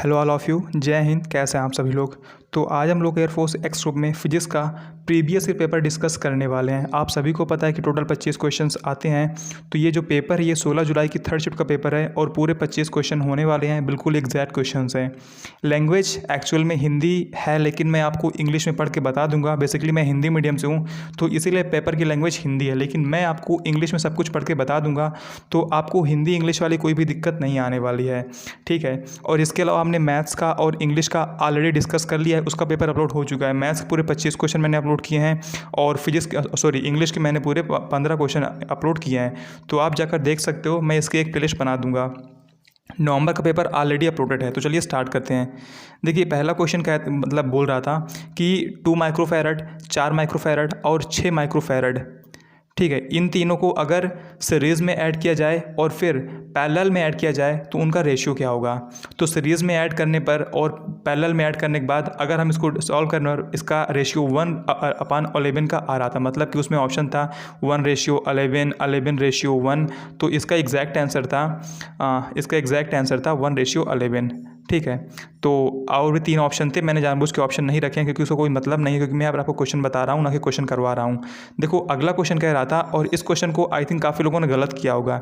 Hello all of you, जय हिंद। कैसे हैं आप सभी लोग। तो आज हम लोग एयरफोर्स एक्स ग्रुप में फिजिक्स का प्रीवियस ईयर पेपर डिस्कस करने वाले हैं। आप सभी को पता है कि टोटल 25 क्वेश्चंस आते हैं। तो ये जो पेपर है ये 16 जुलाई की थर्ड शिफ्ट का पेपर है और पूरे 25 क्वेश्चन होने वाले हैं, बिल्कुल एग्जैक्ट क्वेश्चंस हैं। लैंग्वेज एक्चुअल में हिंदी है, लेकिन मैं आपको इंग्लिश में पढ़ के बता दूंगा। बेसिकली मैं हिंदी मीडियम से हूँ, तो इसीलिए पेपर की लैंग्वेज हिंदी है, लेकिन मैं आपको इंग्लिश में सब कुछ पढ़ के बता दूंगा। तो आपको हिंदी इंग्लिश वाली कोई भी दिक्कत नहीं आने वाली है, ठीक है। और इसके अलावा हमने मैथ्स का और इंग्लिश का ऑलरेडी डिस्कस कर लिया है, उसका पेपर अपलोड हो चुका है। मैथ्स के पूरे 25 क्वेश्चन मैंने अपलोड किए हैं और इंग्लिश के मैंने पूरे 15 क्वेश्चन अपलोड किए हैं। तो आप जाकर देख सकते हो, मैं इसकी एक प्लेलिस्ट बना दूंगा। नवंबर का पेपर ऑलरेडी अपलोडेड है। तो चलिए स्टार्ट करते हैं। देखिए पहला क्वेश्चन क्या मतलब बोल रहा था कि 2 माइक्रोफैरड, 4 माइक्रोफैरड और 6 माइक्रोफैरड, ठीक है, इन तीनों को अगर सीरीज़ में ऐड किया जाए और फिर पैरेलल में ऐड किया जाए तो उनका रेशियो क्या होगा। तो सीरीज़ में ऐड करने पर और पैरेलल में ऐड करने के बाद अगर हम इसको सॉल्व करने और इसका रेशियो 1/11 का आ रहा था, मतलब कि उसमें ऑप्शन था 1:11, 11:1। तो इसका एग्जैक्ट आंसर था 1:11, ठीक है। तो और भी 3 ऑप्शन थे, मैंने जानबूझ के ऑप्शन नहीं रखे हैं क्योंकि उसको कोई मतलब नहीं है, क्योंकि मैं आपको क्वेश्चन बता रहा हूँ, ना कि क्वेश्चन करवा रहा हूँ। देखो अगला क्वेश्चन कह रहा था, और इस क्वेश्चन को आई थिंक काफ़ी लोगों ने गलत किया होगा।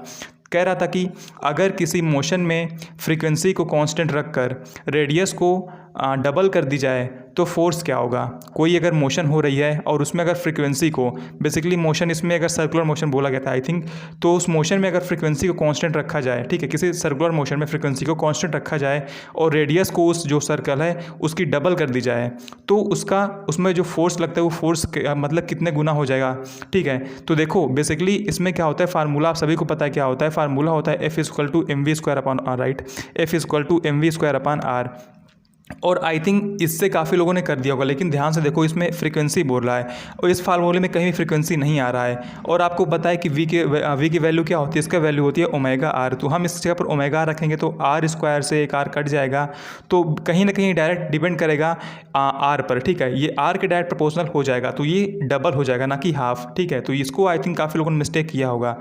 कह रहा था कि अगर किसी मोशन में फ्रीक्वेंसी को कांस्टेंट रखकर रेडियस को डबल कर दी जाए तो फोर्स क्या होगा। कोई अगर मोशन हो रही है और उसमें अगर फ्रीक्वेंसी को, बेसिकली मोशन इसमें अगर सर्कुलर मोशन बोला गया था आई थिंक, तो उस मोशन में अगर फ्रीक्वेंसी को कांस्टेंट रखा जाए, ठीक है, किसी सर्कुलर मोशन में फ्रीक्वेंसी को कांस्टेंट रखा जाए और रेडियस को उस जो सर्कल है उसकी डबल कर दी जाए, तो उसमें जो फोर्स लगता है वो फोर्स मतलब कितने गुना हो जाएगा, ठीक है। तो देखो बेसिकली इसमें क्या होता है, फार्मूला आप सभी को पता है क्या होता है। फार्मूला होता है F=mv²/r, राइट। F=mv²/r। और आई थिंक इससे काफ़ी लोगों ने कर दिया होगा, लेकिन ध्यान से देखो इसमें फ्रीक्वेंसी बोल रहा है और इस फार्मूले में कहीं भी फ्रीक्वेंसी नहीं आ रहा है। और आपको पता है कि वी की वैल्यू क्या होती है, इसका वैल्यू होती है ω/r। तो हम इस जगह पर ω रखेंगे तो r² से एक r कट जाएगा, तो कहीं ना कहीं डायरेक्ट डिपेंड करेगा r पर, ठीक है। ये r के डायरेक्ट प्रोपोर्शनल हो जाएगा, तो ये डबल हो जाएगा, ना कि हाफ, ठीक है। तो इसको आई थिंक काफ़ी लोगों ने मिस्टेक किया होगा।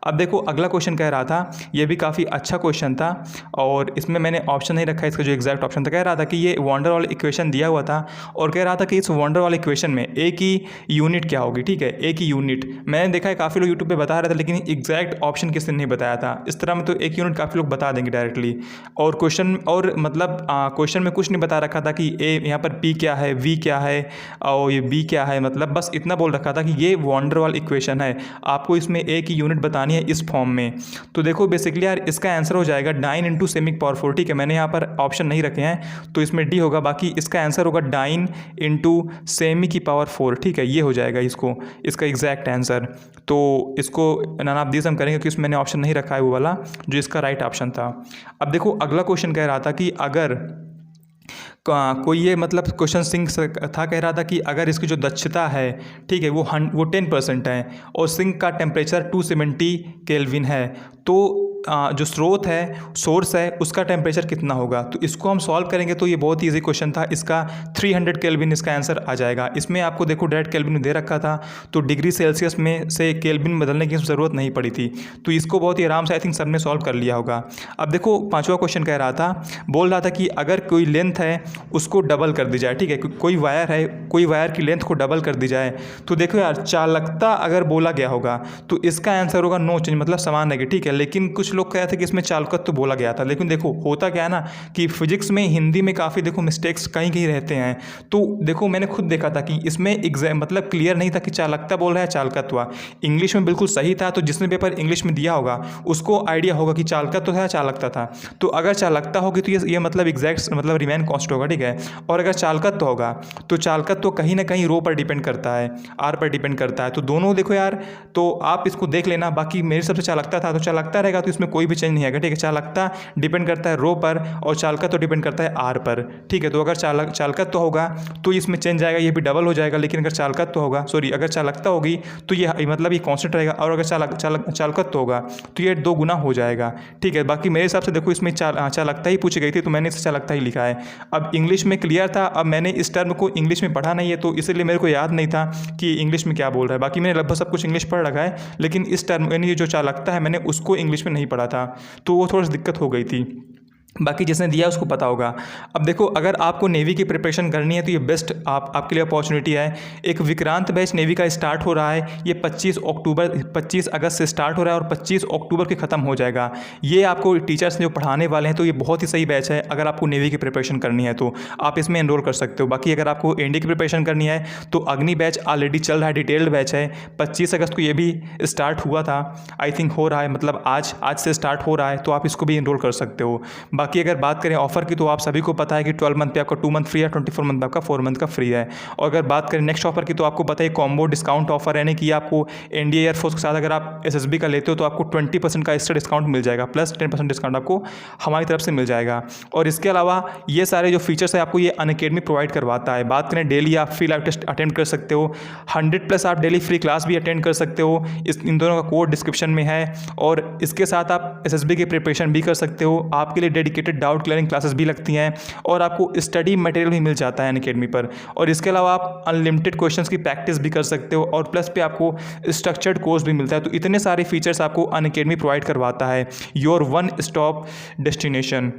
अब देखो अगला क्वेश्चन कह रहा था, ये भी काफ़ी अच्छा क्वेश्चन था और इसमें मैंने ऑप्शन नहीं रखा, इसका जो एग्जैक्ट ऑप्शन था। कह रहा था कि ये वॉन्डर वाल इक्वेशन दिया हुआ था और कह रहा था कि इस वॉन्डर वाल इक्वेशन में ए की यूनिट क्या होगी, ठीक है। ए की यूनिट मैंने देखा है काफ़ी लोग यूट्यूब पे बता रहे थे, लेकिन एग्जैक्ट ऑप्शन किसी ने नहीं बताया था। इस तरह में तो एक यूनिट काफ़ी लोग बता देंगे डायरेक्टली, और क्वेश्चन और मतलब क्वेश्चन में कुछ नहीं बता रखा था कि ए यहाँ पर पी क्या है, वी क्या है और ये बी क्या है, मतलब बस इतना बोल रखा था कि ये वॉन्डर वाल इक्वेशन है, आपको इसमें ए की यूनिट बतानी है इस फॉर्म में। तो देखो बेसिकली यार इसका आंसर हो जाएगा 9 × सेमिक पावर 4, ठीक है। मैंने यहाँ पर ऑप्शन नहीं रखे हैं तो इसमें डी होगा, बाकी इसका आंसर होगा 9 × सेमी की पावर 4, ठीक है। ये हो जाएगा इसका एग्जैक्ट आंसर। तो इसको नानाबदीस हम करेंगे क्योंकि इसमें मैंने ऑप्शन नहीं रखा है वो वाला जो इसका राइट ऑप्शन था। अब देखो अगला क्वेश्चन कह रहा था कि अगर कोई ये मतलब क्वेश्चन सिंक था, कह रहा था कि अगर इसकी जो दक्षता है, ठीक है, वो 10% है और सिंक का टेम्परेचर 270 केल्विन है, तो जो स्रोत है, सोर्स है, उसका टेम्परेचर कितना होगा। तो इसको हम सॉल्व करेंगे तो ये बहुत ईजी क्वेश्चन था, इसका 300 केल्विन इसका आंसर आ जाएगा। इसमें आपको देखो डायरेक्ट केल्विन में दे रखा था, तो डिग्री सेल्सियस में से केल्विन बदलने की ज़रूरत नहीं पड़ी थी, तो इसको बहुत ही आराम से आई थिंक सबने सॉल्व कर लिया होगा। अब देखो 5वां क्वेश्चन कह रहा था, बोल रहा था कि अगर कोई लेंथ है उसको डबल कर दी जाए, ठीक है। कोई वायर है, कोई वायर की लेंथ को डबल कर दी जाए, तो देखो यार चालकता अगर बोला गया होगा तो इसका आंसर होगा नो चेंज, मतलब समान रहेगी, ठीक है। लेकिन कुछ लोग कह रहे थे कि इसमें चालकत्व तो बोला गया था, लेकिन देखो होता क्या है ना कि फिजिक्स में हिंदी में काफ़ी देखो मिस्टेक्स कहीं कहीं रहते हैं। तो देखो मैंने खुद देखा था कि इसमें मतलब क्लियर नहीं था कि चालकता बोल रहा है चालकत्व। इंग्लिश में बिल्कुल सही था, तो जिसने पेपर इंग्लिश में दिया होगा उसको आइडिया होगा कि चालकत्व था, चालकता था। तो अगर चालकता होगी तो ये मतलब एग्जैक्ट मतलब रिमेन कॉन्स्टेंट होगा, ठीक है। और अगर चालकत्व होगा तो चालकत्व कहीं ना कहीं रो पर डिपेंड करता है, आर पर डिपेंड करता है। तो दोनों देखो यार, तो आप इसको देख लेना। बाकी मेरे सबसे चालकता था, तो चालकता रहेगा तो इसमें कोई भी चेंज नहीं आएगा, ठीक है। चालकता डिपेंड करता है रो पर और चालकत्व डिपेंड करता है आर पर, ठीक है। तो अगर चालकत्व होगा तो इसमें चेंज आएगा, ये भी डबल हो जाएगा। लेकिन अगर चालकत्व होगा, सॉरी, अगर चालकता होगी तो ये मतलब ये कांस्टेंट रहेगा, और अगर चालकत्व होगा तो ये 2 गुना हो जाएगा, ठीक है। बाकी मेरे हिसाब से देखो इसमें चालकता ही पूछी गई थी, तो मैंने इसे चालकता ही लिखा है। अब इंग्लिश में क्लियर था, अब मैंने इस टर्म को इंग्लिश में पढ़ा नहीं है तो इसलिए मेरे को याद नहीं था कि इंग्लिश में क्या बोल रहा है। बाकी मैंने लगभग सब कुछ इंग्लिश पढ़ रखा है, लेकिन इस टर्म यानी जो चालकता है मैंने उसको इंग्लिश में नहीं पढ़ा था, तो वो थोड़ा सा दिक्कत हो गई थी। बाकी जिसने दिया उसको पता होगा। अब देखो, अगर आपको नेवी की प्रिपरेशन करनी है तो ये बेस्ट आपके लिए अपॉर्चुनिटी है। एक विक्रांत बैच नेवी का स्टार्ट हो रहा है, ये 25 अगस्त से स्टार्ट हो रहा है और 25 अक्टूबर के ख़त्म हो जाएगा। ये आपको टीचर्स जो पढ़ाने वाले हैं तो ये बहुत ही सही बैच है। अगर आपको नेवी की प्रिपरेशन करनी है तो आप इसमें एनरोल कर सकते हो। बाकी अगर आपको एनडी की प्रिपरेशन करनी है तो अग्नि बैच ऑलरेडी चल रहा है, डिटेल्ड बैच है। 25 अगस्त को ये भी स्टार्ट हुआ था, आई थिंक हो रहा है, मतलब आज से स्टार्ट हो रहा है, तो आप इसको भी एनरोल कर सकते हो। बाकी अगर बात करें ऑफर की तो आप सभी को पता है कि 12 मंथ पे आपका 2 मंथ फ्री है, 24 मंथ पे आपका 4 मंथ का फ्री है। और अगर बात करें नेक्स्ट ऑफर की तो आपको पता है कॉम्बो डिस्काउंट ऑफर, यानी कि आपको एनडीए एयरफोर्स के साथ अगर आप एसएसबी का लेते हो तो आपको 20% का एक्स्ट्रा डिस्काउंट मिल जाएगा, प्लस 10% डिस्काउंट आपको हमारी तरफ से मिल जाएगा। और इसके अलावा ये सारे जो फीचर्स है आपको ये अनअकैडमी प्रोवाइड करवाता है। बात करें डेली आप फ्री लाइव टेस्ट अटेंड कर सकते हो, 100+ आप डेली फ्री क्लास भी अटेंड कर सकते हो। इन दोनों का कोड डिस्क्रिप्शन में है। और इसके साथ आप एसएसबी की प्रिपरेशन भी कर सकते हो। आपके लिए डेडिकेटेड डाउट क्लियरिंग क्लासेस भी लगती हैं और आपको स्टडी मटेरियल भी मिल जाता है अनअकैडमी पर। और इसके अलावा आप अनलिमिटेड क्वेश्चंस की प्रैक्टिस भी कर सकते हो और प्लस पे आपको स्ट्रक्चर्ड कोर्स भी मिलता है। तो इतने सारे फीचर्स आपको अनअकैडमी प्रोवाइड करवाता है, योर वन स्टॉप डेस्टिनेशन।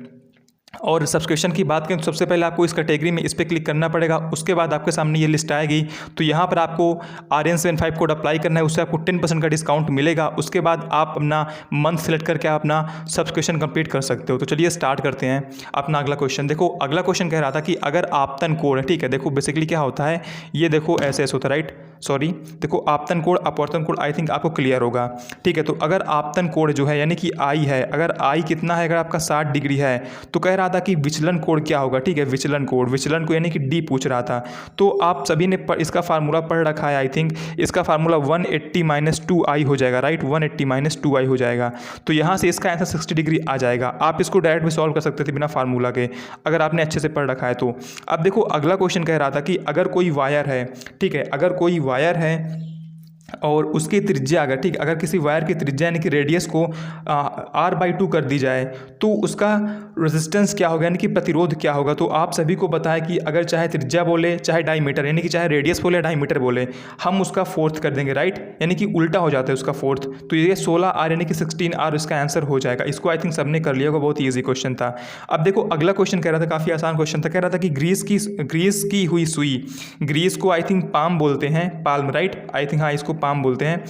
और सब्सक्रिप्शन की बात करें तो सबसे पहले आपको इस कैटेगरी में इस पर क्लिक करना पड़ेगा, उसके बाद आपके सामने ये लिस्ट आएगी। तो यहाँ पर आपको RN75 कोड अप्लाई करना है, उससे आपको 10% का डिस्काउंट मिलेगा। उसके बाद आप अपना मंथ सेलेक्ट करके आप अपना सब्सक्रिप्शन कंप्लीट कर सकते हो। तो चलिए स्टार्ट करते हैं अपना अगला क्वेश्चन। देखो, अगला क्वेश्चन कह रहा था कि अगर आपतन कोड है, ठीक है, देखो बेसिकली क्या होता है, ये देखो ऐसे होता है, राइट, सॉरी, देखो आपतन कोड अपवर्तन कोड आई थिंक आपको क्लियर होगा, ठीक है। तो अगर आपतन कोड जो है यानी कि आई है, अगर आई कितना है, अगर आपका 60 डिग्री है तो कह रहा था कि विचलन कोड क्या होगा, ठीक है, विचलन को यानी कि डी पूछ रहा था। तो आप सभी ने इसका फार्मूला पढ़ रखा है, आई थिंक इसका फार्मूला 180 - 2i हो जाएगा, राइट, 180 - 2i हो जाएगा। तो यहाँ से इसका आंसर 60 डिग्री आ जाएगा। आप इसको डायरेक्ट भी सॉल्व कर सकते थे बिना फार्मूला के, अगर आपने अच्छे से पढ़ रखा है तो। अब देखो, अगला क्वेश्चन कह रहा था कि अगर कोई वायर है, ठीक है, अगर कोई वायर है और उसकी त्रिज्या अगर, ठीक, अगर किसी वायर की त्रिज्या यानी कि रेडियस को r/2 कर दी जाए तो उसका रेजिस्टेंस क्या होगा, यानी कि प्रतिरोध क्या होगा। तो आप सभी को पता है कि अगर चाहे त्रिज्या बोले चाहे डायमीटर, यानी कि चाहे रेडियस बोले डायमीटर बोले, हम उसका फोर्थ कर देंगे, राइट, यानी कि उल्टा हो जाता है उसका फोर्थ। तो ये 16r यानी कि 16r इसका आंसर हो जाएगा। इसको आई थिंक सबने कर लिया होगा, बहुत ईजी क्वेश्चन था। अब देखो, अगला क्वेश्चन कह रहा था, काफ़ी आसान क्वेश्चन था, कह रहा था कि ग्रीस की हुई सुई, ग्रीस को आई थिंक पाम बोलते हैं, पाल्म, राइट, आई थिंक, हाँ, इसको पाम बोलते हैं,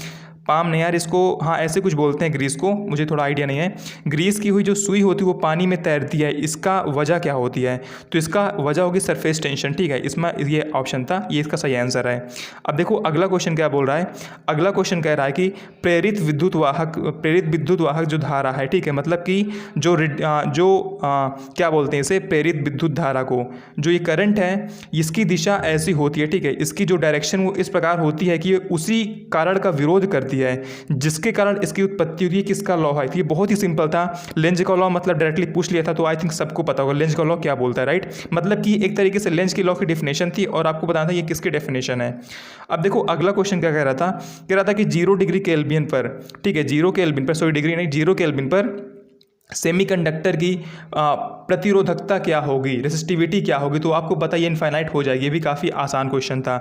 पाम नहीं यार, इसको हाँ ऐसे कुछ बोलते हैं ग्रीस को, मुझे थोड़ा आइडिया नहीं है। ग्रीस की हुई जो सुई होती है वो पानी में तैरती है, इसका वजह क्या होती है, तो इसका वजह होगी सरफेस टेंशन, ठीक है, इसमें ये ऑप्शन था, ये इसका सही आंसर है। अब देखो अगला क्वेश्चन क्या बोल रहा है, अगला क्वेश्चन कह रहा है कि प्रेरित विद्युत वाहक जो धारा है, ठीक है, मतलब कि क्या बोलते हैं इसे, प्रेरित विद्युत धारा को, जो ये करंट है इसकी दिशा ऐसी होती है, ठीक है, इसकी जो डायरेक्शन वो इस प्रकार होती है कि उसी कारण का विरोध करती है जिसके कारण इसकी उत्पत्ति होती है। किसका लॉ है, ये बहुत ही सिंपल था, लेंज का लॉ, मतलब डायरेक्टली पूछ लिया था, तो आई थिंक सबको पता होगा लेंज का लॉ क्या बोलता है, राइट, मतलब कि एक तरीके से लेंज की लॉ की डेफिनेशन थी और आपको बताना था ये किसकी डेफिनेशन है। अब देखो अगला क्वेश्चन क्या कह रहा था कि 0 डिग्री केल्विन पर, ठीक है, 0 केल्विन पर, सॉरी डिग्री नहीं, 0 केल्विन पर सेमीकंडक्टर की प्रतिरोधकता क्या होगी, रेसिस्टिविटी क्या होगी, तो आपको पता ये इनफाइनाइट हो जाएगी। ये भी काफ़ी आसान क्वेश्चन था।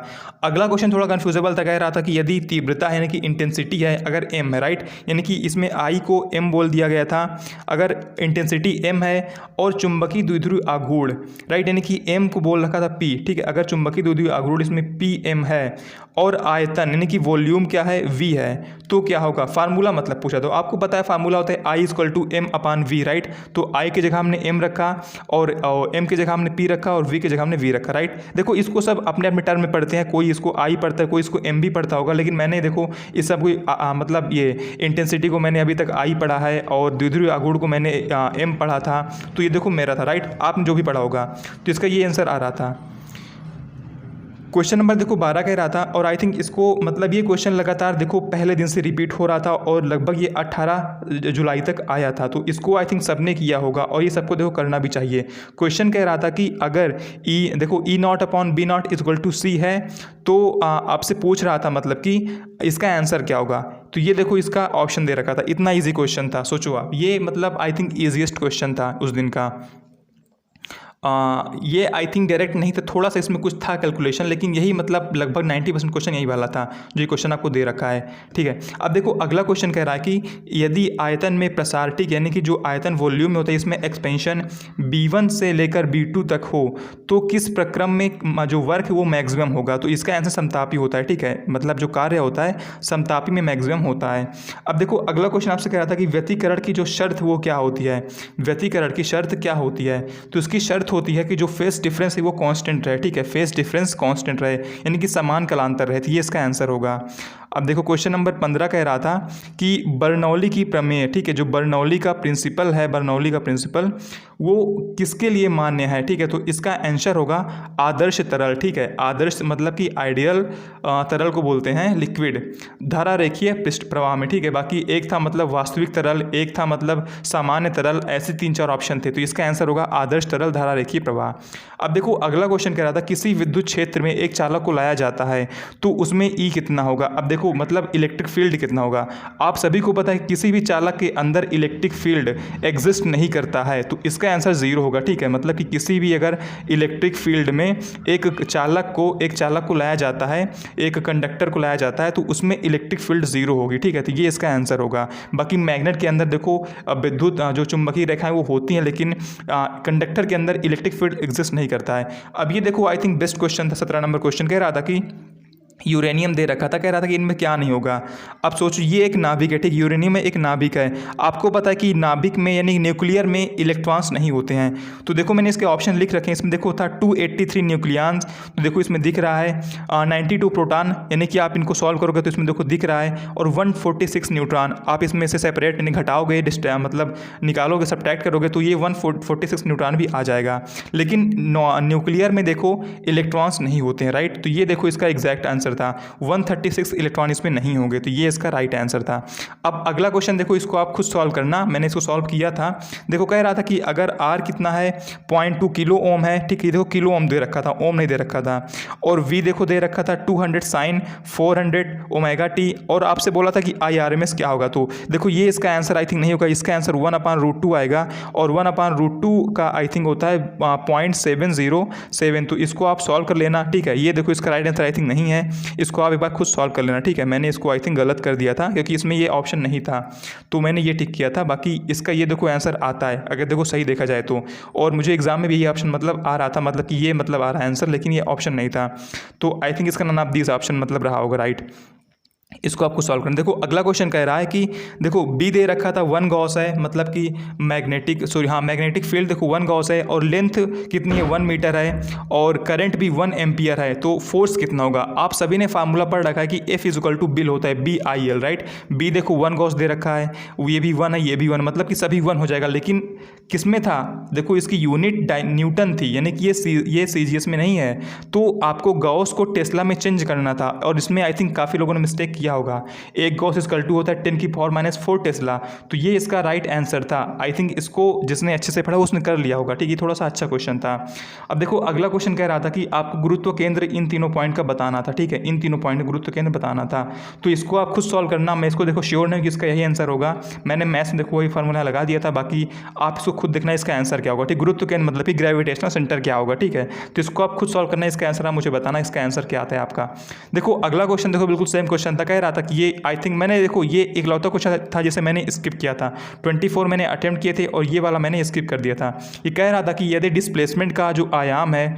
अगला क्वेश्चन थोड़ा कन्फ्यूजेबल था, कह रहा था कि यदि तीव्रता है यानी कि इंटेंसिटी है, अगर m है, राइट, यानी कि इसमें I को m बोल दिया गया था, अगर इंटेंसिटी m है और चुंबकीय द्विध्रुवीय आघूर्ण, राइट, यानी कि m को बोल रखा था p, ठीक है, अगर चुंबकीय द्विध्रुवीय आघूर्ण इसमें pm है और आयतन यानी कि वॉल्यूम क्या है, v है, तो क्या होगा, फार्मूला मतलब पूछा, तो आपको पता है फार्मूला होता है I = m/v, राइट, तो I की जगह हमने m रखा और m की जगह हमने p रखा और v की जगह हमने v रखा, राइट। देखो इसको सब अपने अपने टर्म में पढ़ते हैं, कोई इसको I पढ़ता है, कोई इसको m भी पढ़ता होगा, लेकिन मैंने देखो इस सब को मतलब ये इंटेंसिटी को मैंने अभी तक I पढ़ा है और द्विध्रुवीय आघूर्ण को मैंने m पढ़ा था, तो ये देखो मेरा था, राइट, आपने जो भी पढ़ा होगा, तो इसका ये आंसर आ रहा था। क्वेश्चन नंबर देखो 12 कह रहा था और आई थिंक इसको मतलब ये क्वेश्चन लगातार देखो पहले दिन से रिपीट हो रहा था और लगभग ये 18 जुलाई तक आया था, तो इसको आई थिंक सबने किया होगा और ये सबको देखो करना भी चाहिए। क्वेश्चन कह रहा था कि अगर E0/B0 = C है, तो आपसे पूछ रहा था मतलब कि इसका आंसर क्या होगा, तो ये देखो इसका ऑप्शन दे रखा था। इतना ईजी क्वेश्चन था, सोचो आप, ये मतलब आई थिंक ईजीएस्ट क्वेश्चन था उस दिन का। ये आई थिंक डायरेक्ट नहीं था, थोड़ा सा इसमें कुछ था कैलकुलेशन, लेकिन यही मतलब लगभग 90% क्वेश्चन यही वाला था जो ये क्वेश्चन आपको दे रखा है। ठीक है, अब देखो अगला क्वेश्चन कह रहा है कि यदि आयतन में प्रसार, ठीक यानी कि जो आयतन वॉल्यूम में होता है इसमें एक्सपेंशन B1 से लेकर B2 तक हो तो किस प्रक्रम में जो वर्क है वो मैक्सिमम होगा। तो इसका आंसर समतापी होता है। ठीक है, मतलब जो कार्य होता है समतापी में मैक्सिमम होता है। अब देखो अगला क्वेश्चन आपसे कह रहा था कि व्यतिकरण की जो शर्त वो क्या होती है, व्यतिकरण की शर्त क्या होती है। तो इसकी शर्त होती है कि जो फेस डिफरेंस है वो कांस्टेंट रहे। ठीक है, फेस डिफरेंस कांस्टेंट रहे यानी कि समान कालांतर रहे, तो ये इसका आंसर होगा। अब देखो क्वेश्चन नंबर 15 कह रहा था कि बर्नौली की प्रमेय, ठीक है, जो बर्नौली का प्रिंसिपल है, बर्नौली का प्रिंसिपल वो किसके लिए मान्य है। ठीक है, तो इसका आंसर होगा आदर्श तरल। ठीक है, आदर्श मतलब कि आइडियल तरल को बोलते हैं लिक्विड धारा रेखीय पृष्ठ प्रवाह में। ठीक है, बाकी एक था मतलब वास्तविक तरल, एक था मतलब सामान्य तरल, ऐसे 3-4 ऑप्शन थे, तो इसका आंसर होगा आदर्श तरल धारा रेखीय प्रवाह। अब देखो अगला क्वेश्चन कह रहा था किसी विद्युत क्षेत्र में एक चालक को लाया जाता है तो उसमें ई कितना होगा। अब देखो मतलब इलेक्ट्रिक फील्ड कितना होगा। आप सभी को पता है किसी भी चालक के अंदर इलेक्ट्रिक फील्ड एग्जिस्ट नहीं करता है, तो इसका आंसर 0 होगा। ठीक है, मतलब कि किसी भी अगर इलेक्ट्रिक फील्ड में एक चालक को लाया जाता है, एक कंडक्टर को लाया जाता है तो उसमें इलेक्ट्रिक फील्ड 0 होगी। ठीक है, तो ये इसका आंसर होगा। बाकी मैग्नेट के अंदर देखो विद्युत जो चुंबकीय रेखाएं वो होती हैं, लेकिन कंडक्टर के अंदर इलेक्ट्रिक फील्ड एग्जिस्ट नहीं करता है। अब ये देखो आई थिंक बेस्ट क्वेश्चन था, 17 नंबर क्वेश्चन कह रहा था कि यूरेनियम दे रखा था, कह रहा था कि इनमें क्या नहीं होगा। अब सोचो ये एक नाभिक है, ठीक, यूरेनियम में एक नाभिक है। आपको पता है कि नाभिक में यानी न्यूक्लियर में इलेक्ट्रॉन्स नहीं होते हैं। तो देखो मैंने इसके ऑप्शन लिख रखे हैं, इसमें देखो था 283 न्यूक्लियॉन्स, तो देखो इसमें दिख रहा है 92 प्रोटॉन, यानी कि आप इनको सॉल्व करोगे तो इसमें देखो दिख रहा है, और 146 न्यूट्रॉन। आप इसमें से सेपरेट यानी घटाओगे, मतलब निकालोगे, सब्ट्रैक्ट करोगे तो ये 146 न्यूट्रॉन भी आ जाएगा। लेकिन न्यूक्लियर में देखो इलेक्ट्रॉन्स नहीं होते हैं, राइट। तो ये देखो इसका एग्जैक्ट आंसर था, 136 इलेक्ट्रॉन इसमें नहीं होंगे, तो ये इसका राइट आंसर था। अब अगला क्वेश्चन देखो, इसको आप खुद सॉल्व करना, मैंने इसको सॉल्व किया था। देखो कह रहा था कि अगर R कितना है 0.2 किलो ओम है, ठीक है, देखो किलो ओम दे रखा था, ओम नहीं दे रखा था, और V देखो दे रखा था 200 साइन 400 ओमेगा टी, और आपसे बोला था कि IRMS क्या होगा। तो देखो ये इसका आंसर आई थिंक नहीं होगा, इसका आंसर 1/√2 आएगा, और 1/√2 का आई थिंक होता है 0.707। तो इसको आप सॉल्व कर लेना। ठीक है, ये देखो इसका राइट आंसर आई थिंक नहीं है, इसको आप एक बार खुद सॉल्व कर लेना। ठीक है, मैंने इसको आई थिंक गलत कर दिया था क्योंकि इसमें ये ऑप्शन नहीं था, तो मैंने ये टिक किया था। बाकी इसका ये देखो आंसर आता है अगर देखो सही देखा जाए तो, और मुझे एग्जाम में भी ये ऑप्शन मतलब आ रहा था, मतलब कि ये मतलब आ रहा है आंसर, लेकिन ये ऑप्शन नहीं था, तो आई थिंक इसका नाम दिस ऑप्शन मतलब रहा होगा राइट। इसको आपको सॉल्व करना। देखो अगला क्वेश्चन कह रहा है कि देखो बी दे रखा था 1 गॉस है, मतलब कि मैग्नेटिक फील्ड देखो 1 गॉस है, और लेंथ कितनी है 1 मीटर है, और करंट भी 1 एम्पियर है, तो फोर्स कितना होगा। आप सभी ने फार्मूला पढ़ रखा है कि F बिल होता है BIL, राइट। बी देखो 1 गॉस दे रखा है, ये भी 1 है, ये भी 1, मतलब कि सभी 1 हो जाएगा, लेकिन किस में था देखो इसकी यूनिट न्यूटन थी, यानी कि ये CGS में नहीं है, तो आपको गॉस को टेस्ला में चेंज करना था, और इसमें आई थिंक काफ़ी लोगों ने मिस्टेक किया होगा। एक गॉस इक्वल टू होता है 10⁻⁴ टेस्ला, तो ये इसका राइट आंसर था। आई थिंक इसको जिसने अच्छे से पढ़ा उसने कर लिया होगा, ठीक, ये थोड़ा सा अच्छा क्वेश्चन था। अब देखो अगला क्वेश्चन कह रहा था कि आपको गुरुत्व केंद्र इन तीनों पॉइंट का बताना था, ठीक है, इन तीनों पॉइंट गुरुत्व केंद्र बताना था, तो इसको आप खुद सॉल्व करना। मैं इसको देखो श्योर नहीं कि इसका यही आंसर होगा, मैंने मैथ्स में देखो वही फार्मूला लगा दिया था, बाकी आप इसको खुद देखना इसका आंसर क्या होगा, ठीक। गुरुत्व केंद्र मतलब कि ग्रेविटेशनल सेंटर क्या होगा, ठीक है, तो इसको आप खुद सॉल्व करना, इसका आंसर आप मुझे बताना इसका आंसर क्या आता है आपका। देखो अगला क्वेश्चन देखो बिल्कुल सेम क्वेश्चन था, कह रहा था कि ये आई थिंक मैंने देखो ये इकलौता क्वेश्चन था जिसे मैंने स्किप किया था, 24 मैंने अटेम्प्ट किए थे और ये वाला मैंने स्किप कर दिया था। ये कह रहा था कि यदि डिस्प्लेसमेंट का जो आयाम है,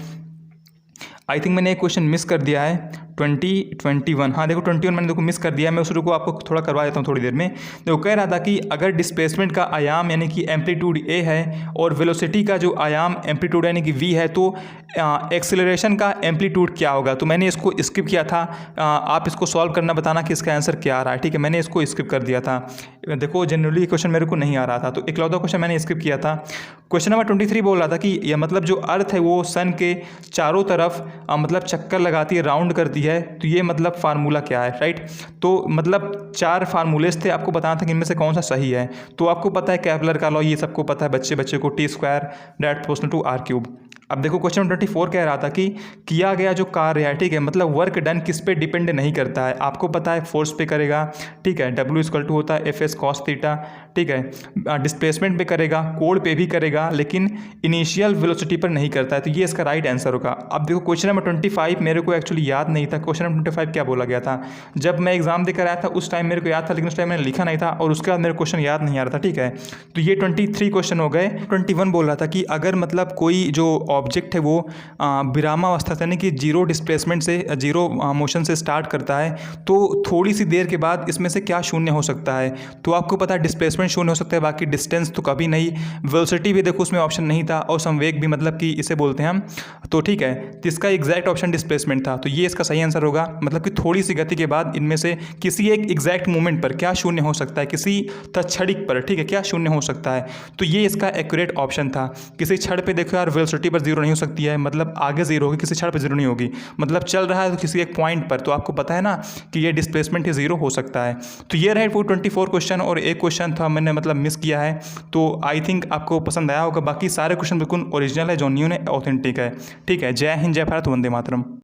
आई थिंक मैंने एक क्वेश्चन मिस कर दिया है 21, हाँ देखो 21 मैंने देखो मिस कर दिया है, मैं उस को आपको थोड़ा करवा देता हूँ थोड़ी देर में। देखो कह रहा था कि अगर डिस्प्लेसमेंट का आयाम यानी कि एम्पलीट्यूड A है और वेलोसिटी का जो आयाम एम्पलीट्यूड यानी कि V है, तो एक्सेलरेशन का एम्पलीट्यूड क्या होगा। तो मैंने इसको स्किप किया था, आप इसको सॉल्व करना, बताना कि इसका आंसर क्या आ रहा है, ठीक है, मैंने इसको स्किप कर दिया था। देखो जनरली क्वेश्चन मेरे को नहीं आ रहा था, तो इकलौता क्वेश्चन मैंने स्किप किया था। क्वेश्चन नंबर 23 बोल रहा था कि यह मतलब जो अर्थ है वो सन के चारों तरफ मतलब चक्कर लगाती है, राउंड करती है, तो ये मतलब फार्मूला क्या है, राइट। तो मतलब 4 फार्मूलेस थे, आपको बताना था कि इनमें से कौन सा सही है। तो आपको पता है केपलर का लॉ, ये सबको पता है, बच्चे को T²⁴ अब देखो क्वेश्चन 24 कह रहा था कि किया गया जो कार्य है, ठीक है, मतलब वर्क डन किस पे डिपेंड नहीं करता है। आपको पता है फोर्स पे करेगा, ठीक है, W = होता है FS cos θ, ठीक है, डिस्प्लेसमेंट पे करेगा, कोड पे भी करेगा, लेकिन इनिशियल वेलोसिटी पर नहीं करता है। तो ये इसका राइट आंसर होगा। अब देखो क्वेश्चन नंबर 25 मेरे को एक्चुअली याद नहीं था, क्वेश्चन नंबर 25 क्या बोला गया था। जब मैं एग्जाम देकर आया था उस टाइम मेरे को याद था, लेकिन उस टाइम मैंने लिखा नहीं था और उसके बाद मेरे क्वेश्चन याद नहीं आ रहा था, ठीक है। तो ये 23 क्वेश्चन हो गए। 21 बोल रहा था कि अगर मतलब कोई जो ऑब्जेक्ट है वो विरामावस्था यानी कि जीरो डिस्प्लेसमेंट से, जीरो मोशन से स्टार्ट करता है, तो थोड़ी सी देर के बाद इसमें से क्या शून्य हो सकता है। तो आपको पता है डिस्प्लेसमेंट शून्य हो सकता है, बाकी डिस्टेंस तो कभी नहीं। वेलोसिटी भी देखो उसमें ऑप्शन नहीं था, और संवेग भी मतलब कि इसे बोलते हैं हम। तो ठीक है, तो इसका एग्जैक्ट ऑप्शन डिस्प्लेसमेंट था, तो ये इसका सही आंसर होगा। मतलब कि थोड़ी सी गति के बाद इनमें से किसी एक एग्जैक्ट मूवमेंट पर क्या शून्य हो सकता है, किसी तत्क्षणिक पर, ठीक है, क्या शून्य हो सकता है। तो ये इसका एक्यूरेट ऑप्शन था। किसी क्षण पे देखो यार वेलोसिटी पर जीरो नहीं हो सकती है, मतलब आगे जीरो होगी, किसी क्षण पर जीरो नहीं होगी, मतलब चल रहा है तो किसी एक पॉइंट पर, तो आपको पता है ना कि ये डिस्प्लेसमेंट ही जीरो हो सकता है। तो ये रहे 24 क्वेश्चन, और एक क्वेश्चन था मैंने मतलब मिस किया है। तो आई थिंक आपको पसंद आया होगा। बाकी सारे क्वेश्चन बिल्कुल ओरिजिनल है, जो न्यू है ऑथेंटिक है। ठीक है, जय हिंद, जय भारत, वंदे मातरम।